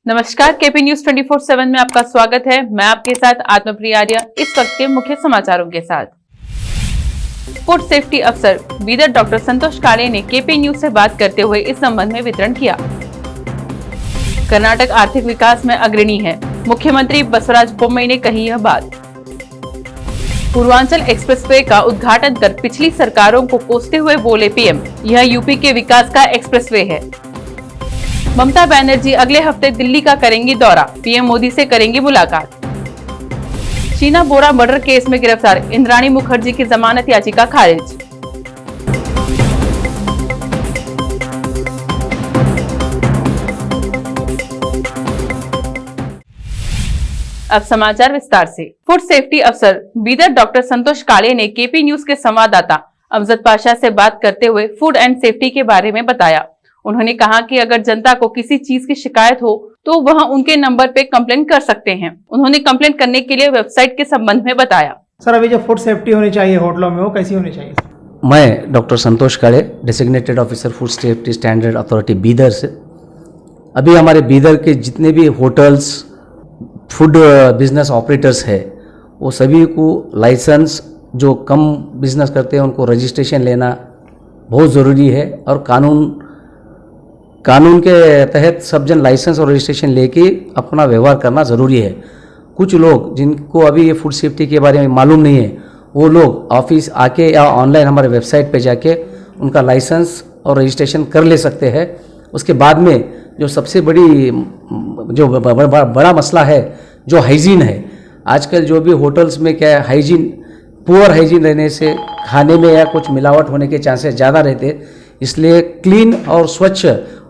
नमस्कार, KP news 24/7 में आपका स्वागत है। मैं आपके साथ आत्मप्रिया आर्य। इस वक्त के मुख्य समाचारों के साथ। फूड सेफ्टी अफसर बीदर डॉक्टर संतोष काले ने केपी न्यूज से बात करते हुए इस संबंध में विवरण किया। कर्नाटक आर्थिक विकास में अग्रणी है, मुख्यमंत्री बसवराज बोम्मई ने कही यह बात। पूर्वांचल एक्सप्रेसवे का उद्घाटन कर पिछली सरकारों को कोसते हुए बोले पीएम, यह यूपी के विकास का एक्सप्रेसवे है। ममता बनर्जी अगले हफ्ते दिल्ली का करेंगी दौरा, पीएम मोदी से करेंगी मुलाकात। शीना बोरा मर्डर केस में गिरफ्तार इंद्राणी मुखर्जी की जमानत याचिका खारिज। अब समाचार विस्तार से। फूड सेफ्टी अफसर बीदर डॉक्टर संतोष काले ने केपी न्यूज के संवाददाता अमजद पाशा से बात करते हुए फूड एंड सेफ्टी के बारे में बताया। उन्होंने कहा कि अगर जनता को किसी चीज की शिकायत हो तो वह उनके नंबर पे कंप्लेन कर सकते हैं। उन्होंने कंप्लेन करने के लिए वेबसाइट के संबंध में बताया। सर, अभी जो फूड सेफ्टी होनी चाहिए होटलों में, वो कैसी होनी चाहिए? मैं डॉक्टर संतोष काले, designated officer food safety standard authority Bidar से। अभी हमारे बीदर के जितने भी होटल्स, फूड बिजनेस ऑपरेटर्स है, वो सभी को लाइसेंस, जो कम बिजनेस करते हैं उनको रजिस्ट्रेशन लेना बहुत ज़रूरी है। और कानून के तहत सब जन लाइसेंस और रजिस्ट्रेशन लेके अपना व्यवहार करना ज़रूरी है। कुछ लोग जिनको अभी ये फूड सेफ्टी के बारे में मालूम नहीं है, वो लोग ऑफिस आके या ऑनलाइन हमारे वेबसाइट पे जाके उनका लाइसेंस और रजिस्ट्रेशन कर ले सकते हैं। उसके बाद में जो सबसे बड़ा मसला है, जो हाइजीन है, आजकल जो भी होटल्स में क्या है, हाइजीन, पुअर हाइजीन रहने से खाने में या कुछ मिलावट होने के चांसेस ज़्यादा रहते। इसलिए क्लीन और स्वच्छ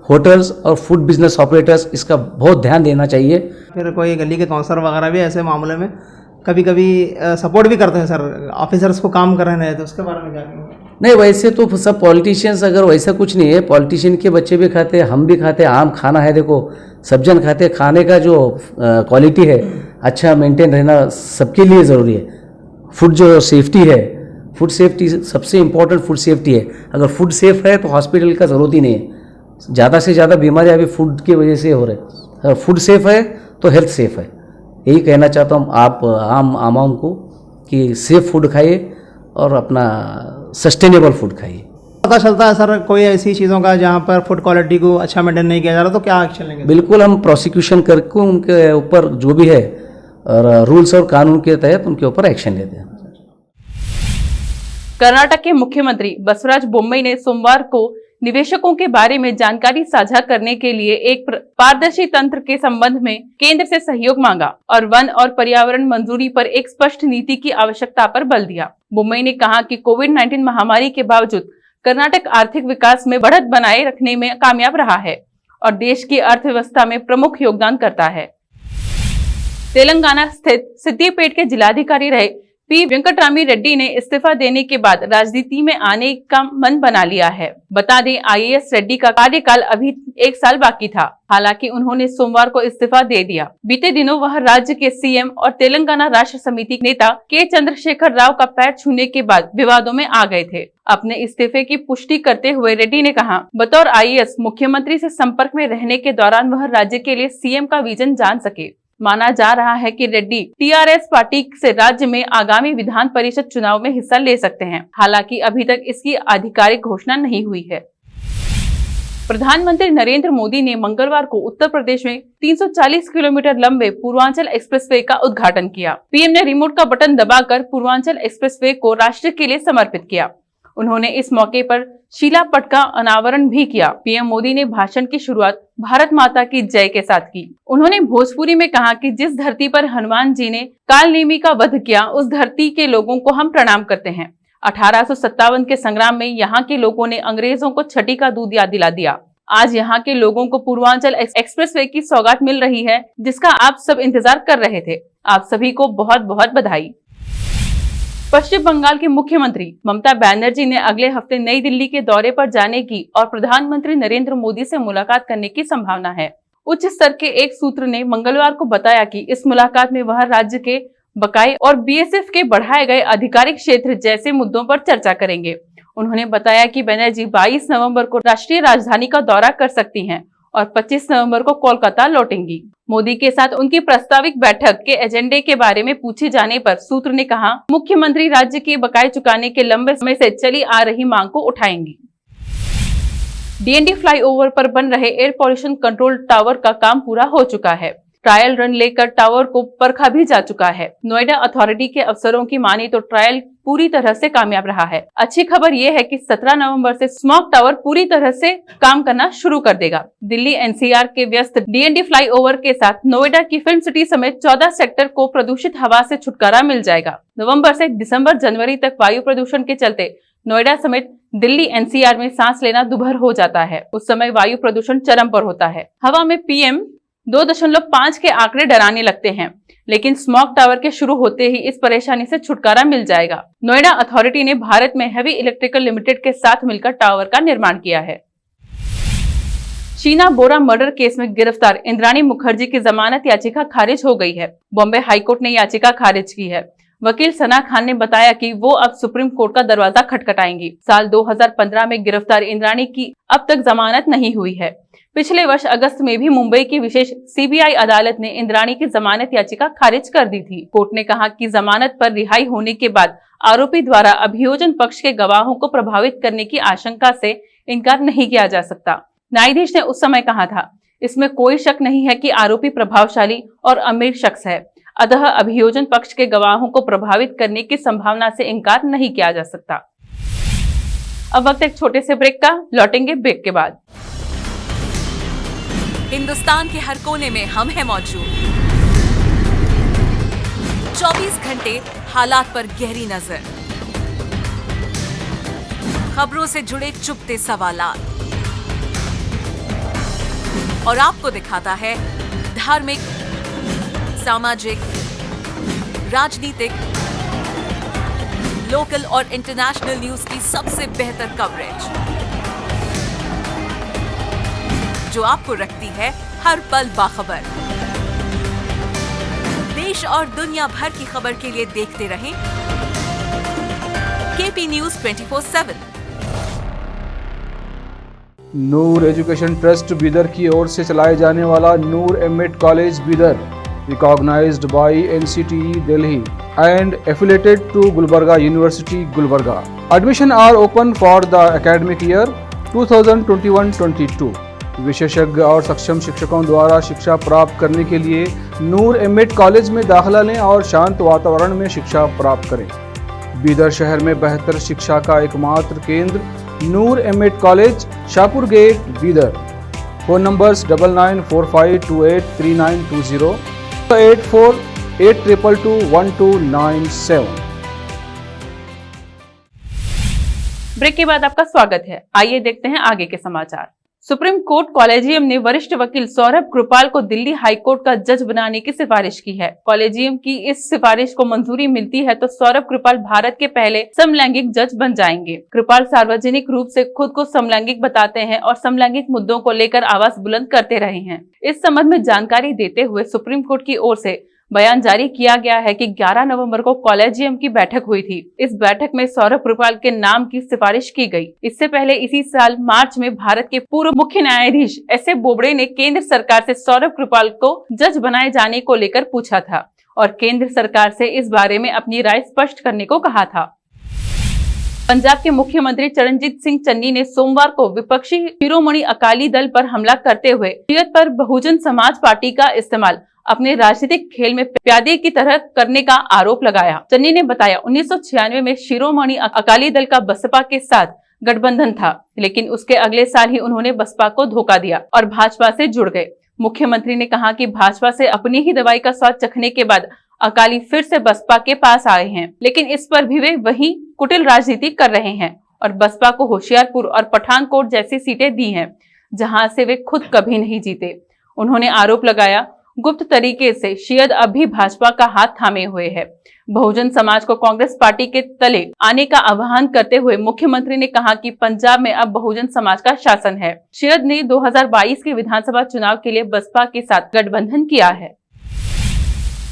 होटल्स और फूड बिजनेस ऑपरेटर्स इसका बहुत ध्यान देना चाहिए। फिर कोई गली के काउंसलर वगैरह भी ऐसे मामले में कभी कभी सपोर्ट भी करते हैं सर, ऑफिसर्स को काम कर रहे हैं, तो उसके बारे में क्या कहेंगे? नहीं, वैसे तो सब पॉलिटिशियंस, अगर वैसा कुछ नहीं है, पॉलिटिशियन के बच्चे भी खाते हैं, हम भी खाते हैं, आम खाना है, देखो सब जन खाते हैं। खाने का जो क्वालिटी है अच्छा मेंटेन रहना सबके लिए ज़रूरी है। फूड जो सेफ्टी है, फूड सेफ्टी सबसे इम्पोर्टेंट फूड सेफ्टी है। अगर फूड सेफ है तो हॉस्पिटल का ज़रूरत ही नहीं है। ज़्यादा से ज़्यादा बीमारियाँ अभी फूड की वजह से हो रहे हैं। अगर फूड सेफ है तो हेल्थ सेफ है। यही कहना चाहता हूँ आप आम को कि सेफ फूड खाइए और अपना सस्टेनेबल फूड खाइए। पता चलता है सर कोई ऐसी चीज़ों का जहाँ पर फूड क्वालिटी को अच्छा मेंटेन नहीं किया जा रहा, तो क्या एक्शन लेंगे? बिल्कुल, हम प्रोसिक्यूशन करके उनके ऊपर जो भी है और रूल्स और कानून के तहत उनके ऊपर एक्शन लेते हैं। कर्नाटक के मुख्यमंत्री बसवराज बोम्मई ने सोमवार को निवेशकों के बारे में जानकारी साझा करने के लिए एक पारदर्शी तंत्र के संबंध में केंद्र से सहयोग मांगा और वन और पर्यावरण मंजूरी पर एक स्पष्ट नीति की आवश्यकता पर बल दिया। बोम्मई ने कहा कि कोविड-19 महामारी के बावजूद कर्नाटक आर्थिक विकास में बढ़त बनाए रखने में कामयाब रहा है और देश की अर्थव्यवस्था में प्रमुख योगदान करता है। तेलंगाना स्थित सिद्दीपेट के जिलाधिकारी रहे पी वेंकटरामी रेड्डी ने इस्तीफा देने के बाद राजनीति में आने का मन बना लिया है। बता दें, आईएएस रेड्डी का कार्यकाल अभी 1 साल बाकी था। हालांकि उन्होंने सोमवार को इस्तीफा दे दिया। बीते दिनों वह राज्य के सीएम और तेलंगाना राष्ट्र समिति नेता के चंद्रशेखर राव का पैर छूने के बाद विवादों में आ गए थे। अपने इस्तीफे की पुष्टि करते हुए रेड्डी ने कहा, बतौर आईएएस मुख्यमंत्री से संपर्क में रहने के दौरान वह राज्य के लिए सीएम का विजन जान सके। माना जा रहा है कि रेड्डी टीआरएस पार्टी से राज्य में आगामी विधान परिषद चुनाव में हिस्सा ले सकते हैं। हालांकि अभी तक इसकी आधिकारिक घोषणा नहीं हुई है। प्रधानमंत्री नरेंद्र मोदी ने मंगलवार को उत्तर प्रदेश में 340 किलोमीटर लंबे पूर्वांचल एक्सप्रेसवे का उद्घाटन किया। पीएम ने रिमोट का बटन दबाकर पूर्वांचल एक्सप्रेसवे को राष्ट्र के लिए समर्पित किया। उन्होंने इस मौके पर शिलापट का अनावरण भी किया। पीएम मोदी ने भाषण की शुरुआत भारत माता की जय के साथ की। उन्होंने भोजपुरी में कहा कि जिस धरती पर हनुमान जी ने कालनेमी का वध किया, उस धरती के लोगों को हम प्रणाम करते हैं। 1857 के संग्राम में यहाँ के लोगों ने अंग्रेजों को छठी का दूध याद दिला दिया। आज यहाँ के लोगों को पूर्वांचल एक्सप्रेसवे की सौगात मिल रही है, जिसका आप सब इंतजार कर रहे थे। आप सभी को बहुत बहुत बधाई। पश्चिम बंगाल की मुख्यमंत्री ममता बनर्जी ने अगले हफ्ते नई दिल्ली के दौरे पर जाने की और प्रधानमंत्री नरेंद्र मोदी से मुलाकात करने की संभावना है। उच्च स्तर के एक सूत्र ने मंगलवार को बताया कि इस मुलाकात में वह राज्य के बकाये और बीएसएफ के बढ़ाए गए आधिकारिक क्षेत्र जैसे मुद्दों पर चर्चा करेंगे। उन्होंने बताया कि बनर्जी 22 नवंबर को राष्ट्रीय राजधानी का दौरा कर सकती हैं और 25 नवंबर को कोलकाता लौटेंगी। मोदी के साथ उनकी प्रस्तावित बैठक के एजेंडे के बारे में पूछे जाने पर सूत्र ने कहा, मुख्यमंत्री राज्य के बकाये चुकाने के लंबे समय से चली आ रही मांग को उठाएंगी। डीएनडी फ्लाईओवर पर बन रहे एयर पॉल्यूशन कंट्रोल टावर का काम पूरा हो चुका है। ट्रायल रन लेकर टावर को परखा भी जा चुका है। नोएडा अथॉरिटी के अफसरों की माने तो ट्रायल पूरी तरह से कामयाब रहा है। अच्छी खबर यह है कि 17 नवंबर से स्मॉग टावर पूरी तरह से काम करना शुरू कर देगा। दिल्ली एनसीआर के व्यस्त डीएनडी फ्लाईओवर के साथ नोएडा की फिल्म सिटी समेत 14 सेक्टर को प्रदूषित हवा से छुटकारा मिल जाएगा। नवंबर से दिसंबर जनवरी तक वायु प्रदूषण के चलते नोएडा समेत दिल्ली एनसीआर में सांस लेना दुभर हो जाता है। उस समय वायु प्रदूषण चरम पर होता है। हवा में PM 2.5 के आंकड़े डराने लगते हैं, लेकिन स्मॉग टावर के शुरू होते ही इस परेशानी से छुटकारा मिल जाएगा। नोएडा अथॉरिटी ने भारत में हेवी इलेक्ट्रिकल लिमिटेड के साथ मिलकर टावर का निर्माण किया है। शीना बोरा मर्डर केस में गिरफ्तार इंद्राणी मुखर्जी की जमानत याचिका खारिज हो गई है। बॉम्बे हाईकोर्ट ने याचिका खारिज की है। वकील सना खान ने बताया कि वो अब सुप्रीम कोर्ट का दरवाजा खटखटाएंगी। साल 2015 में गिरफ्तार इंद्राणी की अब तक जमानत नहीं हुई है। पिछले वर्ष अगस्त में भी मुंबई की विशेष CBI अदालत ने इंद्राणी की जमानत याचिका खारिज कर दी थी। कोर्ट ने कहा कि जमानत पर रिहाई होने के बाद आरोपी द्वारा अभियोजन पक्ष के गवाहों को प्रभावित करने की आशंका से इनकार नहीं किया जा सकता। न्यायाधीश ने उस समय कहा था, इसमें कोई शक नहीं है कि आरोपी प्रभावशाली और अमीर शख्स है, अतः अभियोजन पक्ष के गवाहों को प्रभावित करने की संभावना से इनकार नहीं किया जा सकता। अब वक्त एक छोटे से ब्रेक का, लौटेंगे ब्रेक के बाद। हिंदुस्तान के हर कोने में हम हैं मौजूद। 24 घंटे हालात पर गहरी नजर, खबरों से जुड़े चुपते सवालात, और आपको दिखाता है धार्मिक, सामाजिक, राजनीतिक, लोकल और इंटरनेशनल न्यूज की सबसे बेहतर कवरेज, जो आपको रखती है हर पल बाखबर। देश और दुनिया भर की खबर के लिए देखते रहें KP News 24/7। Noor education trust Bidar की ओर से चलाए जाने वाला Noor MEd college Bidar, recognized by NCTE Delhi and affiliated to Gulbarga University, Gulbarga. Admission are open for the academic year 2021-22. विशेषज्ञ और सक्षम शिक्षकों द्वारा शिक्षा प्राप्त करने के लिए नूर एमएड कॉलेज में दाखिला लें और शांत वातावरण में शिक्षा प्राप्त करें। बीदर शहर में बेहतर शिक्षा का एकमात्र केंद्र Noor MEd college, Shahpur gate, Bidar. Phone numbers 9945283920, 8482221297। Break के बाद आपका स्वागत है। आइए देखते हैं आगे के समाचार। सुप्रीम कोर्ट कॉलेजियम ने वरिष्ठ वकील सौरभ कृपाल को दिल्ली हाई कोर्ट का जज बनाने की सिफारिश की है। कॉलेजियम की इस सिफारिश को मंजूरी मिलती है तो सौरभ कृपाल भारत के पहले समलैंगिक जज बन जाएंगे। कृपाल सार्वजनिक रूप से खुद को समलैंगिक बताते हैं और समलैंगिक मुद्दों को लेकर आवाज बुलंद करते रहे हैं। इस संबंध में जानकारी देते हुए सुप्रीम कोर्ट की ओर से बयान जारी किया गया है कि 11 नवंबर को कॉलेजियम की बैठक हुई थी। इस बैठक में सौरभ कृपाल के नाम की सिफारिश की गई। इससे पहले इसी साल मार्च में भारत के पूर्व मुख्य न्यायाधीश एस ए बोबड़े ने केंद्र सरकार से सौरभ कृपाल को जज बनाए जाने को लेकर पूछा था और केंद्र सरकार से इस बारे में अपनी राय स्पष्ट करने को कहा था। पंजाब के मुख्यमंत्री चरणजीत सिंह चन्नी ने सोमवार को विपक्षी शिरोमणि अकाली दल पर हमला करते हुए शियत पर बहुजन समाज पार्टी का इस्तेमाल अपने राजनीतिक खेल में प्यादे की तरह करने का आरोप लगाया। चन्नी ने बताया 1996 में शिरोमणि अकाली दल का बसपा के साथ गठबंधन था, लेकिन उसके अगले साल ही उन्होंने बसपा को धोखा दिया और भाजपा से जुड़ गए। मुख्यमंत्री ने कहा कि भाजपा से अपनी ही दवाई का स्वाद चखने के बाद अकाली फिर से बसपा के पास आए हैं, लेकिन इस पर भी वे वही कुटिल राजनीति कर रहे हैं और बसपा को होशियारपुर और पठानकोट जैसी सीटें दी हैं, जहां से वे खुद कभी नहीं जीते। उन्होंने आरोप लगाया गुप्त तरीके से शियद अब भी भाजपा का हाथ थामे हुए है। बहुजन समाज को कांग्रेस पार्टी के तले आने का आह्वान करते हुए मुख्यमंत्री ने कहा कि पंजाब में अब बहुजन समाज का शासन है। शियद ने 2022 के विधानसभा चुनाव के लिए बसपा के साथ गठबंधन किया है।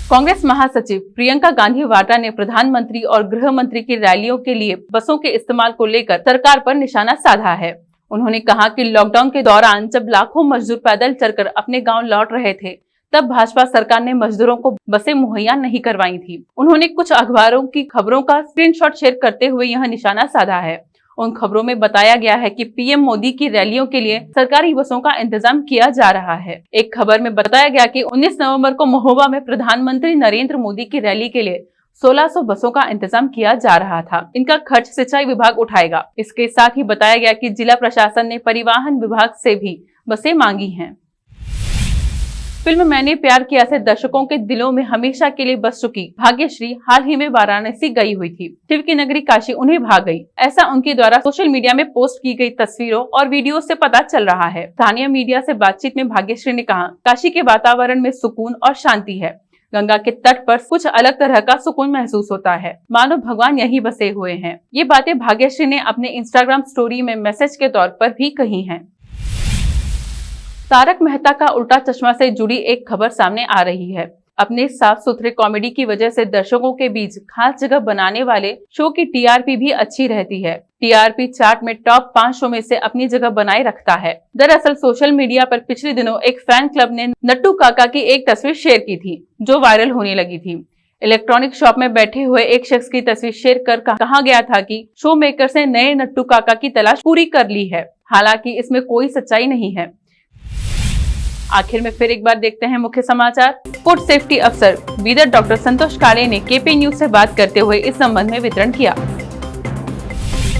कांग्रेस महासचिव प्रियंका गांधी वाड्रा ने प्रधानमंत्री और गृह मंत्री की रैलियों के लिए बसों के इस्तेमाल को लेकर सरकार पर निशाना साधा है। उन्होंने कहा कि लॉकडाउन के दौरान जब लाखों मजदूर पैदल चलकर अपने गांव लौट रहे थे, तब भाजपा सरकार ने मजदूरों को बसें मुहैया नहीं करवाई थी। उन्होंने कुछ अखबारों की खबरों का स्क्रीनशॉट शेयर करते हुए यह निशाना साधा है। उन खबरों में बताया गया है कि पीएम मोदी की रैलियों के लिए सरकारी बसों का इंतजाम किया जा रहा है। एक खबर में बताया गया कि 19 नवंबर को महोबा में प्रधानमंत्री नरेंद्र मोदी की रैली के लिए 1600 बसों का इंतजाम किया जा रहा था। इनका खर्च सिंचाई विभाग उठाएगा। इसके साथ ही बताया गया कि जिला प्रशासन ने परिवहन विभाग से भी बसें मांगी हैं। फिल्म मैंने प्यार किया से दर्शकों के दिलों में हमेशा के लिए बस चुकी भाग्यश्री हाल ही में वाराणसी गई हुई थी। शिव की नगरी काशी उन्हें भाग गई, ऐसा उनके द्वारा सोशल मीडिया में पोस्ट की गई तस्वीरों और वीडियो से पता चल रहा है। स्थानीय मीडिया से बातचीत में भाग्यश्री ने कहा, काशी के वातावरण में सुकून और शांति है। गंगा के तट पर कुछ अलग तरह का सुकून महसूस होता है, मानो भगवान यहीं बसे हुए हैं। ये बातें भाग्यश्री ने अपने इंस्टाग्राम स्टोरी में मैसेज के तौर पर भी कही हैं। तारक मेहता का उल्टा चश्मा से जुड़ी एक खबर सामने आ रही है। अपने साफ सुथरे कॉमेडी की वजह से दर्शकों के बीच खास जगह बनाने वाले शो की टीआरपी भी अच्छी रहती है। टीआरपी चार्ट में टॉप 5 शो में से अपनी जगह बनाए रखता है। दरअसल सोशल मीडिया पर पिछले दिनों एक फैन क्लब ने नट्टू काका की एक तस्वीर शेयर की थी, जो वायरल होने लगी थी। इलेक्ट्रॉनिक शॉप में बैठे हुए एक शख्स की तस्वीर शेयर कर कहा गया था कि शो मेकर ने नए नट्टू काका की तलाश पूरी कर ली है। हालांकि इसमें कोई सच्चाई नहीं है। आखिर में फिर एक बार देखते हैं मुख्य समाचार। फूड सेफ्टी अफसर बीदर डॉक्टर संतोष काले ने केपी न्यूज से बात करते हुए इस संबंध में विवरण किया।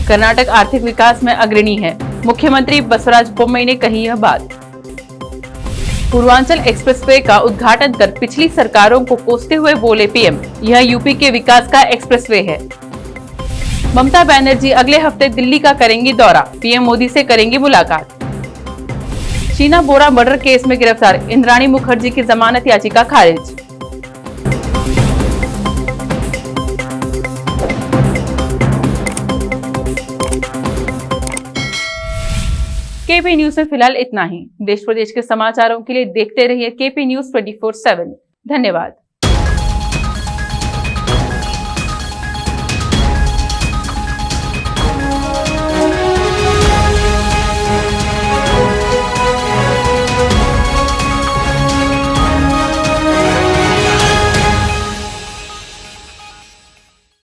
कर्नाटक आर्थिक विकास में अग्रणी है, मुख्यमंत्री बसवराज बोम्मई ने कही यह बात। पूर्वांचल एक्सप्रेसवे का उद्घाटन कर पिछली सरकारों को कोसते हुए बोले पीएम, यह यूपी के विकास का एक्सप्रेसवे है। ममता बनर्जी अगले हफ्ते दिल्ली का करेंगी दौरा, पीएम मोदी से करेंगी मुलाकात। शीना बोरा मर्डर केस में गिरफ्तार इंद्राणी मुखर्जी की जमानत याचिका खारिज। केपी न्यूज में फिलहाल इतना ही। देश प्रदेश के समाचारों के लिए देखते रहिए केपी न्यूज 24/7। धन्यवाद।